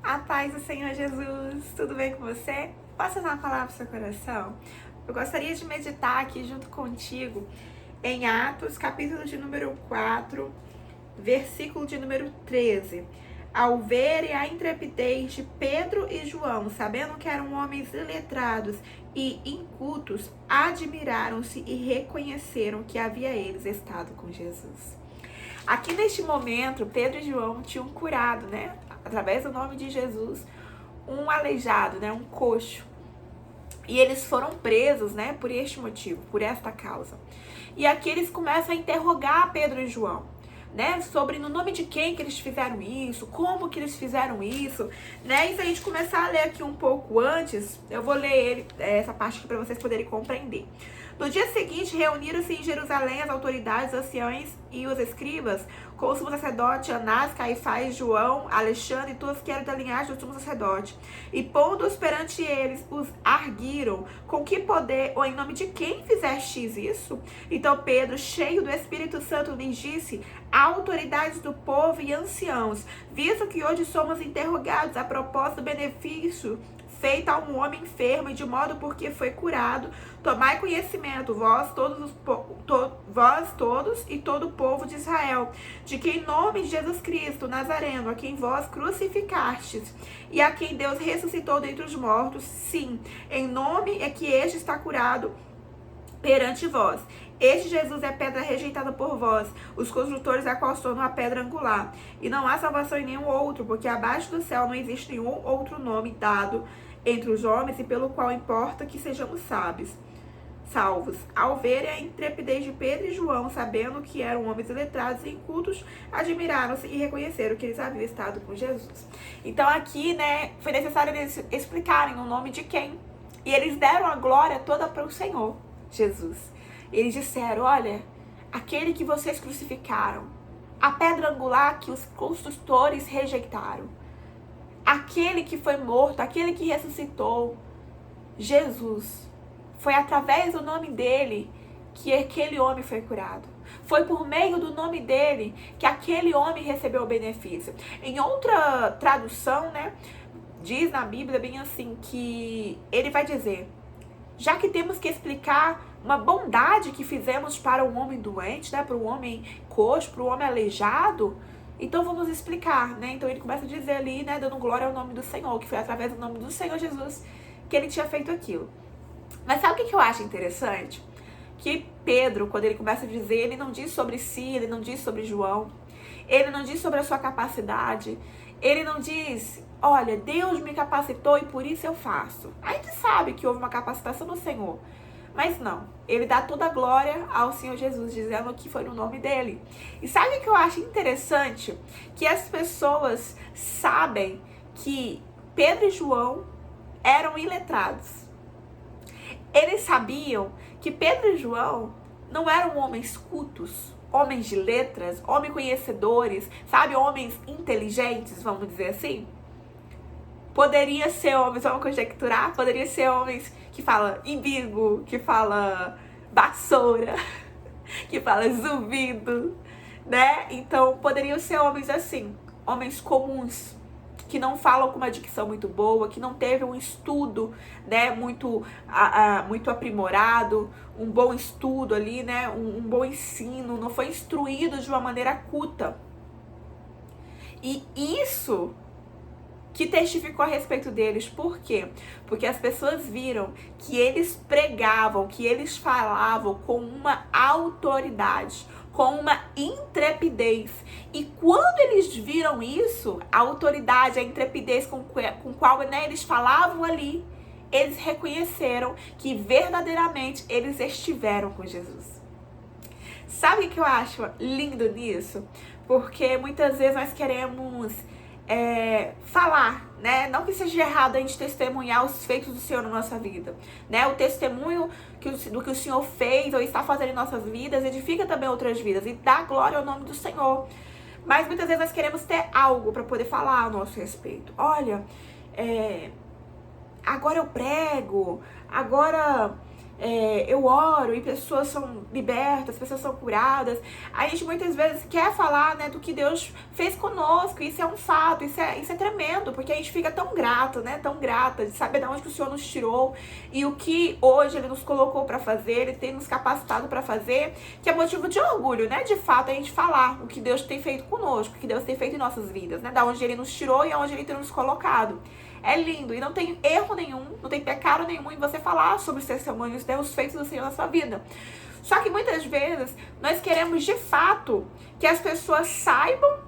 A paz do Senhor Jesus, tudo bem com você? Posso dar uma palavra para o seu coração? Eu gostaria de meditar aqui junto contigo em Atos, capítulo de número 4, versículo de número 13. Ao verem a intrepidez de Pedro e João, sabendo que eram homens iletrados e incultos, admiraram-se e reconheceram que havia eles estado com Jesus. Aqui neste momento, Pedro e João tinham curado, né? Através do nome de Jesus, um aleijado, né? Um coxo. E eles foram presos, né? Por este motivo, por esta causa. E aqui eles começam a interrogar Pedro e João, né? Sobre no nome de quem que eles fizeram isso, como que eles fizeram isso, né? E se a gente começar a ler aqui um pouco antes, eu vou ler essa parte aqui para vocês poderem compreender. No dia seguinte, reuniram-se em Jerusalém as autoridades, os anciãos e os escribas, com o sumo sacerdote Anás, Caifás, João, Alexandre e todos que eram da linhagem do sumo sacerdote. E pondo-os perante eles, os arguiram: com que poder ou em nome de quem fizestes isso? Então Pedro, cheio do Espírito Santo, lhes disse: autoridades do povo e anciãos, visto que hoje somos interrogados a propósito do benefício feito a um homem enfermo e de modo porque foi curado, tomai conhecimento, vós todos e todo o povo de Israel, de que em nome de Jesus Cristo, Nazareno, a quem vós crucificastes, e a quem Deus ressuscitou dentre os mortos, sim, em nome é que este está curado perante vós. Este Jesus é pedra rejeitada por vós, os construtores a qual tornam a pedra angular. E não há salvação em nenhum outro, porque abaixo do céu não existe nenhum outro nome dado entre os homens e pelo qual importa que sejamos salvos. Ao verem a intrepidez de Pedro e João, sabendo que eram homens iletrados e incultos, admiraram-se e reconheceram que eles haviam estado com Jesus. Então aqui, né, foi necessário eles explicarem o nome de quem. E eles deram a glória toda para o Senhor Jesus. Eles disseram: olha, aquele que vocês crucificaram, a pedra angular que os construtores rejeitaram, aquele que foi morto, aquele que ressuscitou, Jesus, foi através do nome dele que aquele homem foi curado. Foi por meio do nome dele que aquele homem recebeu o benefício. Em outra tradução, né, diz na Bíblia bem assim, que ele vai dizer: já que temos que explicar uma bondade que fizemos para um homem doente, né, para um homem coxo, para um homem aleijado, então vamos explicar, né? Então ele começa a dizer ali, né, dando glória ao nome do Senhor, que foi através do nome do Senhor Jesus que ele tinha feito aquilo. Mas sabe o que eu acho interessante? Que Pedro, quando ele começa a dizer, ele não diz sobre si, ele não diz sobre João, ele não diz sobre a sua capacidade, ele não diz: olha, Deus me capacitou e por isso eu faço. A gente sabe que houve uma capacitação no Senhor, mas não, ele dá toda a glória ao Senhor Jesus, dizendo que foi no nome dele. E sabe o que eu acho interessante? Que as pessoas sabem que Pedro e João eram iletrados. Eles sabiam que Pedro e João não eram homens cultos, homens de letras, homens conhecedores, sabe, homens inteligentes, vamos dizer assim. Poderia ser homens, vamos conjecturar, poderia ser homens que falam imbigo, que fala vassoura, que fala zumbido, né? Então, poderiam ser homens assim, homens comuns, que não falam com uma dicção muito boa, que não teve um estudo, né, muito aprimorado, um bom estudo ali, né, um bom ensino, não foi instruído de uma maneira culta. E isso que testificou a respeito deles. Por quê? Porque as pessoas viram que eles pregavam, que eles falavam com uma autoridade, com uma intrepidez. E quando eles viram isso, a autoridade, a intrepidez com qual, né, eles falavam ali, eles reconheceram que verdadeiramente eles estiveram com Jesus. Sabe o que eu acho lindo nisso? Porque muitas vezes nós queremos falar, né? Não que seja errado a gente testemunhar os feitos do Senhor na nossa vida, né? O testemunho do que o Senhor fez ou está fazendo em nossas vidas edifica também outras vidas e dá glória ao nome do Senhor. Mas muitas vezes nós queremos ter algo para poder falar a nosso respeito. Olha, agora eu prego, agora eu oro e pessoas são libertas, pessoas são curadas. A gente muitas vezes quer falar, né, do que Deus fez conosco. Isso é um fato, isso é tremendo, porque a gente fica tão grato, né, tão grata de saber de onde que o Senhor nos tirou e o que hoje Ele nos colocou para fazer, Ele tem nos capacitado para fazer, que é motivo de orgulho, né, de fato, a gente falar o que Deus tem feito conosco, o que Deus tem feito em nossas vidas, né, da onde Ele nos tirou e aonde Ele tem nos colocado. É lindo e não tem erro nenhum, não tem pecado nenhum em você falar sobre os testemunhos, né, os feitos do Senhor na sua vida. Só que muitas vezes nós queremos de fato que as pessoas saibam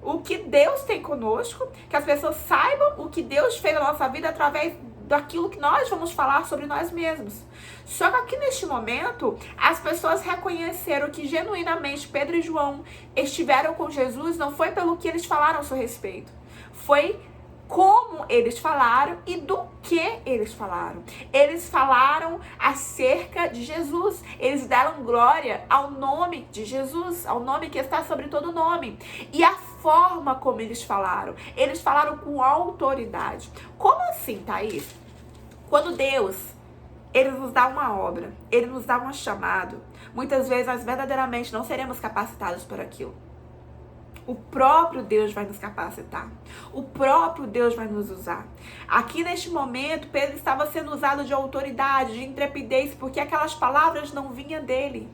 o que Deus tem conosco, que as pessoas saibam o que Deus fez na nossa vida através daquilo que nós vamos falar sobre nós mesmos. Só que aqui neste momento, as pessoas reconheceram que genuinamente Pedro e João estiveram com Jesus, não foi pelo que eles falaram a seu respeito, foi como eles falaram e do que eles falaram. Eles falaram acerca de Jesus. Eles deram glória ao nome de Jesus, ao nome que está sobre todo nome. E a forma como eles falaram com autoridade. Como assim, Thaís? Quando Deus, Ele nos dá uma obra, Ele nos dá um chamado, muitas vezes nós verdadeiramente não seremos capacitados por aquilo. O próprio Deus vai nos capacitar. O próprio Deus vai nos usar. Aqui neste momento, Pedro estava sendo usado de autoridade, de intrepidez, porque aquelas palavras não vinham dele.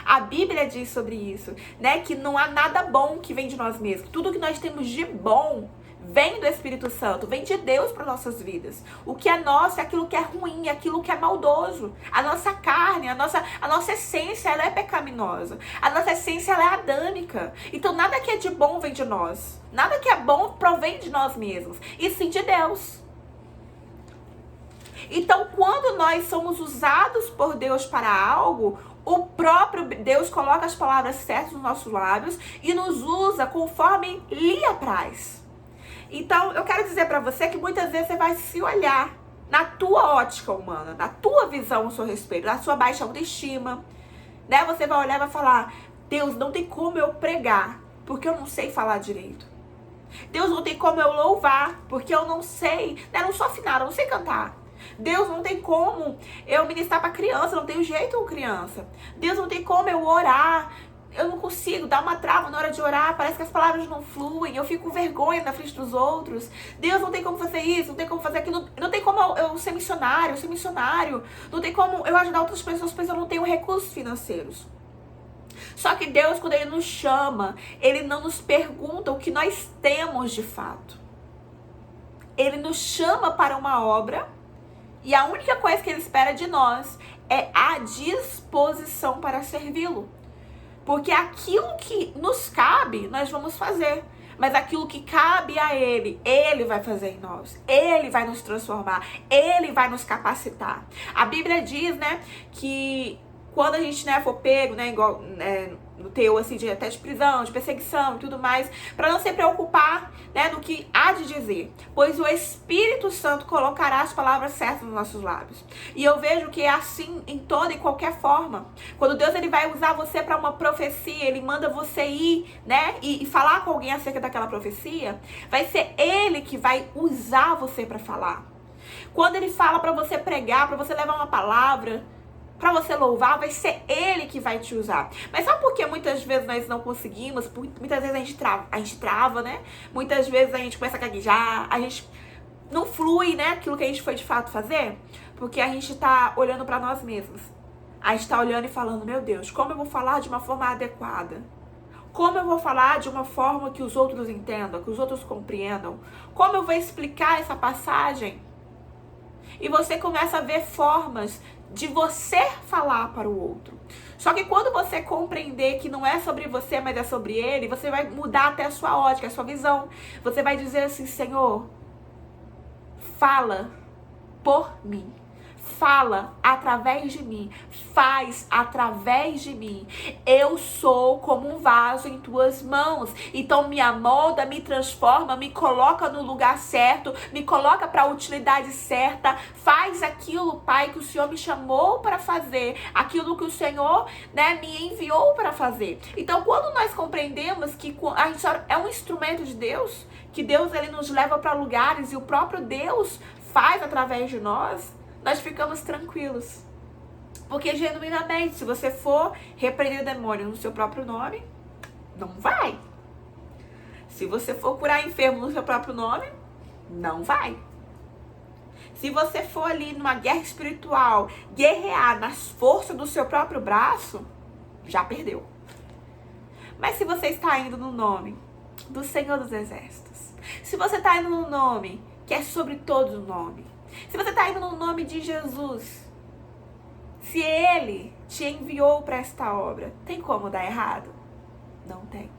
A Bíblia diz sobre isso, né? Que não há nada bom que vem de nós mesmos. Tudo que nós temos de bom vem do Espírito Santo, vem de Deus para nossas vidas. O que é nosso é aquilo que é ruim, aquilo que é maldoso. A nossa carne, a nossa essência, ela é pecaminosa. A nossa essência, ela é adâmica. Então, nada que é de bom vem de nós. Nada que é bom provém de nós mesmos. E sim de Deus. Então, quando nós somos usados por Deus para algo, o próprio Deus coloca as palavras certas nos nossos lábios e nos usa conforme lhe apraz. Então, eu quero dizer pra você que muitas vezes você vai se olhar na tua ótica humana, na tua visão a seu respeito, na sua baixa autoestima, né? Você vai olhar e vai falar, Deus, não tem como eu pregar, porque eu não sei falar direito. Deus, não tem como eu louvar, porque eu não sei, né? Eu não sou afinada, eu não sei cantar. Deus, não tem como eu ministrar pra criança, não tenho jeito com criança. Deus, não tem como eu orar, eu não consigo, dá uma trava na hora de orar, parece que as palavras não fluem, eu fico com vergonha na frente dos outros. Deus, não tem como fazer isso, não tem como fazer aquilo, não tem como eu ser missionário, não tem como eu ajudar outras pessoas, porque eu não tenho recursos financeiros. Só que Deus, quando Ele nos chama, Ele não nos pergunta o que nós temos de fato. Ele nos chama para uma obra e a única coisa que Ele espera de nós é a disposição para servi-lo. Porque aquilo que nos cabe, nós vamos fazer. Mas aquilo que cabe a Ele, Ele vai fazer em nós. Ele vai nos transformar. Ele vai nos capacitar. A Bíblia diz, né, que quando a gente, né, for pego, né, igual no teor, assim, até de prisão, de perseguição e tudo mais, para não se preocupar, né, no que há de dizer. Pois o Espírito Santo colocará as palavras certas nos nossos lábios. E eu vejo que é assim em toda e qualquer forma. Quando Deus, Ele vai usar você para uma profecia, Ele manda você ir, né, e falar com alguém acerca daquela profecia, vai ser Ele que vai usar você para falar. Quando Ele fala para você pregar, para você levar uma palavra, para você louvar, vai ser Ele que vai te usar. Mas sabe por que muitas vezes nós não conseguimos? Muitas vezes a gente trava, né? Muitas vezes a gente começa a gaguejar, a gente não flui, né? Aquilo que a gente foi de fato fazer. Porque a gente tá olhando para nós mesmos. A gente tá olhando e falando, meu Deus, como eu vou falar de uma forma adequada? Como eu vou falar de uma forma que os outros entendam, que os outros compreendam? Como eu vou explicar essa passagem? E você começa a ver formas de você falar para o outro. Só que quando você compreender que não é sobre você, mas é sobre Ele, você vai mudar até a sua ótica, a sua visão. Você vai dizer assim, Senhor, fala por mim. Fala através de mim, faz através de mim. Eu sou como um vaso em tuas mãos. Então me amolda, me transforma, me coloca no lugar certo, me coloca para a utilidade certa. Faz aquilo, Pai, que o Senhor me chamou para fazer, aquilo que o Senhor, né, me enviou para fazer. Então, quando nós compreendemos que a gente é um instrumento de Deus, que Deus, Ele nos leva para lugares e o próprio Deus faz através de nós ficamos tranquilos. Porque genuinamente, se você for repreender demônio no seu próprio nome, não vai. Se você for curar enfermo no seu próprio nome, não vai. Se você for ali numa guerra espiritual, guerrear nas forças do seu próprio braço, já perdeu. Mas se você está indo no nome do Senhor dos Exércitos, se você está indo no nome que é sobre todo o nome, se você está indo no nome de Jesus, se Ele te enviou para esta obra, tem como dar errado? Não tem.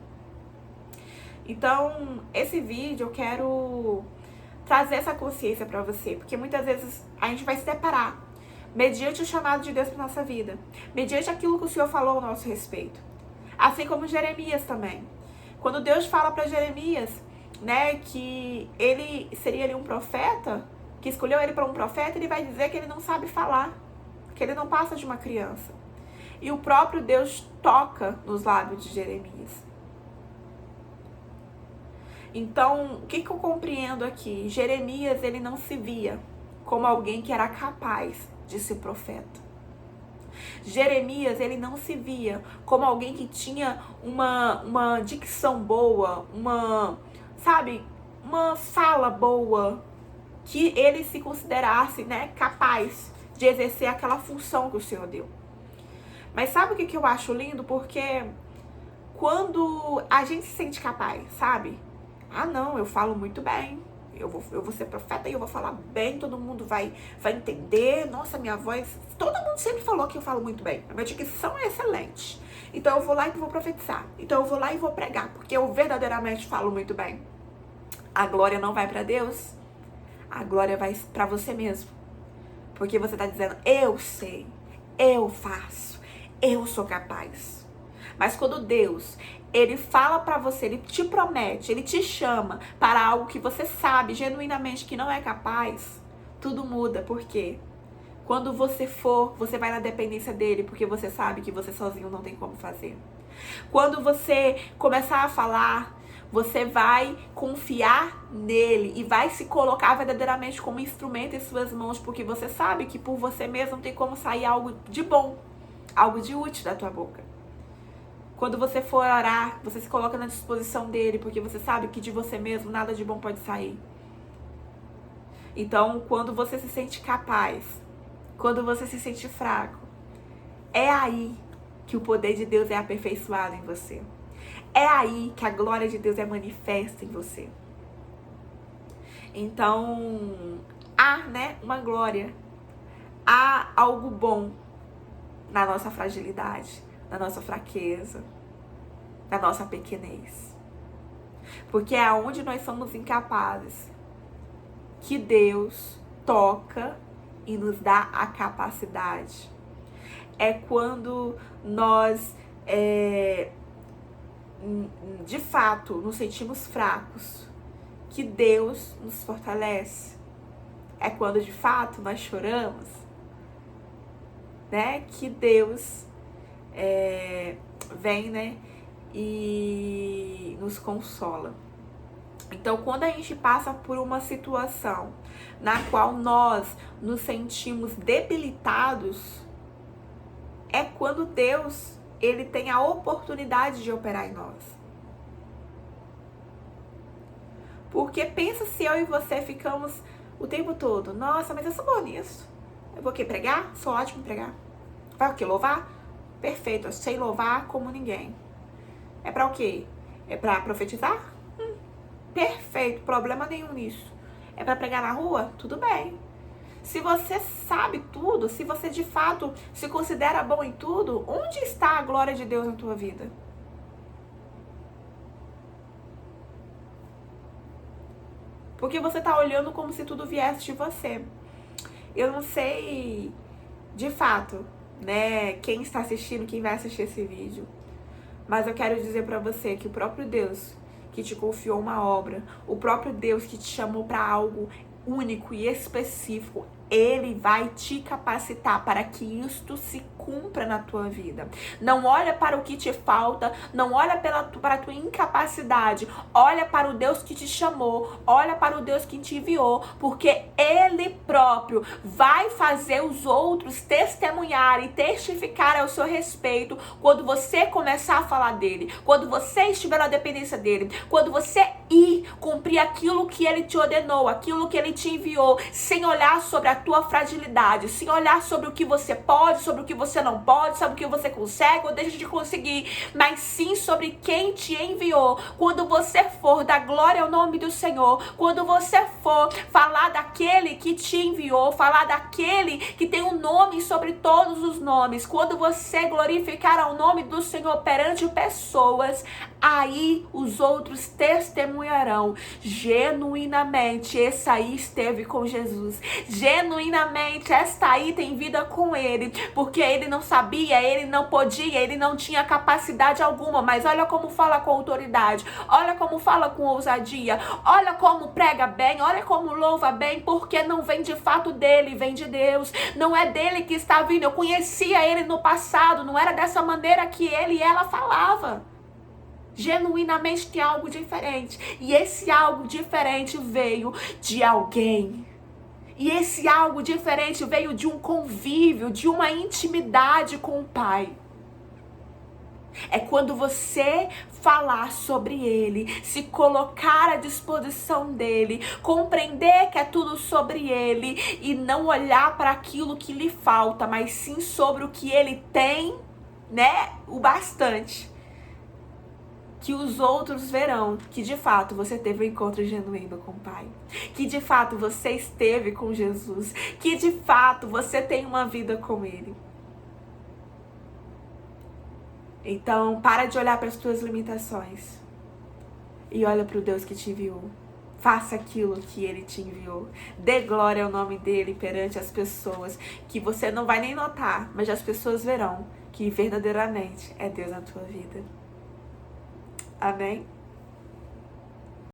Então, esse vídeo eu quero trazer essa consciência para você, porque muitas vezes a gente vai se deparar mediante o chamado de Deus para nossa vida, mediante aquilo que o Senhor falou ao nosso respeito. Assim como Jeremias também. Quando Deus fala para Jeremias, né, que ele seria ali um profeta, que escolheu ele para um profeta, ele vai dizer que ele não sabe falar, que ele não passa de uma criança. E o próprio Deus toca nos lábios de Jeremias. Então, o que eu compreendo aqui? Jeremias, ele não se via como alguém que era capaz de ser profeta. Jeremias, ele não se via como alguém que tinha uma dicção boa, uma fala boa, que ele se considerasse, né, capaz de exercer aquela função que o Senhor deu. Mas sabe o que eu acho lindo? Porque quando a gente se sente capaz, sabe? Ah, não, eu falo muito bem. Eu vou ser profeta e eu vou falar bem, todo mundo vai entender. Nossa, minha voz... Todo mundo sempre falou que eu falo muito bem. A minha dicção é excelente. Então eu vou lá e vou profetizar. Então eu vou lá e vou pregar, porque eu verdadeiramente falo muito bem. A glória não vai para Deus. A glória vai para você mesmo. Porque você tá dizendo, eu sei, eu faço, eu sou capaz. Mas quando Deus, ele fala pra você, ele te promete, ele te chama para algo que você sabe genuinamente que não é capaz, tudo muda. Por quê? Quando você for, você vai na dependência dele, porque você sabe que você sozinho não tem como fazer. Quando você começar a falar, você vai confiar nele e vai se colocar verdadeiramente como instrumento em suas mãos, porque você sabe que por você mesmo não tem como sair algo de bom, algo de útil da tua boca. Quando você for orar, você se coloca na disposição dele, porque você sabe que de você mesmo nada de bom pode sair. Então, quando você se sente capaz, quando você se sente fraco, é aí que o poder de Deus é aperfeiçoado em você. É aí que a glória de Deus é manifesta em você. Então, há, né, uma glória, há algo bom na nossa fragilidade, na nossa fraqueza, na nossa pequenez. Porque é onde nós somos incapazes que Deus toca e nos dá a capacidade. É quando nós, de fato, nos sentimos fracos, que Deus nos fortalece. É quando, de fato, nós choramos, né, que Deus vem, né, e nos consola. Então, quando a gente passa por uma situação na qual nós nos sentimos debilitados, é quando Deus, ele tem a oportunidade de operar em nós. Porque pensa se eu e você ficamos o tempo todo, nossa, mas eu sou boa nisso. Eu vou o quê? Pregar? Sou ótimo em pregar. Vai o quê? Louvar? Perfeito, eu sei louvar como ninguém. É pra o quê? É pra profetizar? Perfeito, problema nenhum nisso. É pra pregar na rua? Tudo bem. Se você sabe tudo, se você de fato se considera bom em tudo, onde está a glória de Deus na tua vida? Porque você tá olhando como se tudo viesse de você. Eu não sei, de fato, né, quem está assistindo, quem vai assistir esse vídeo. Mas eu quero dizer pra você que o próprio Deus que te confiou uma obra, o próprio Deus que te chamou pra algo único e específico, Ele vai te capacitar para que isto se cumpra na tua vida. Não olha para o que te falta, não olha para a tua incapacidade, olha para o Deus que te chamou, olha para o Deus que te enviou, porque Ele próprio vai fazer os outros testemunhar e testificar ao seu respeito quando você começar a falar dele, quando você estiver na dependência dele, quando você ir cumprir aquilo que Ele te ordenou, aquilo que Ele te enviou, sem olhar sobre a tua fragilidade, sem olhar sobre o que você pode, sobre o que você não pode, sobre o que você consegue ou deixa de conseguir, mas sim sobre quem te enviou. Quando você for dar glória ao nome do Senhor, quando você for falar daquele que te enviou, falar daquele que tem um nome sobre todos os nomes, quando você glorificar ao nome do Senhor perante pessoas, aí os outros testemunharão genuinamente, esse aí esteve com Jesus, genuinamente esta aí tem vida com Ele, porque ele não sabia, ele não podia, ele não tinha capacidade alguma, mas olha como fala com autoridade, olha como fala com ousadia, olha como prega bem, olha como louva bem, porque não vem de fato dele, vem de Deus, não é dele que está vindo. Eu conhecia ele no passado, não era dessa maneira que ele e ela falava. Genuinamente tem algo diferente, e esse algo diferente veio de alguém. E esse algo diferente veio de um convívio, de uma intimidade com o Pai. É quando você falar sobre Ele, se colocar à disposição dEle, compreender que é tudo sobre Ele e não olhar para aquilo que lhe falta, mas sim sobre o que Ele tem, né? O bastante. Que os outros verão que de fato você teve um encontro genuíno com o Pai, que de fato você esteve com Jesus, que de fato você tem uma vida com Ele. Então, para de olhar para as tuas limitações e olha para o Deus que te enviou. Faça aquilo que Ele te enviou. Dê glória ao nome dEle perante as pessoas, que você não vai nem notar, mas as pessoas verão que verdadeiramente é Deus na tua vida. Amém?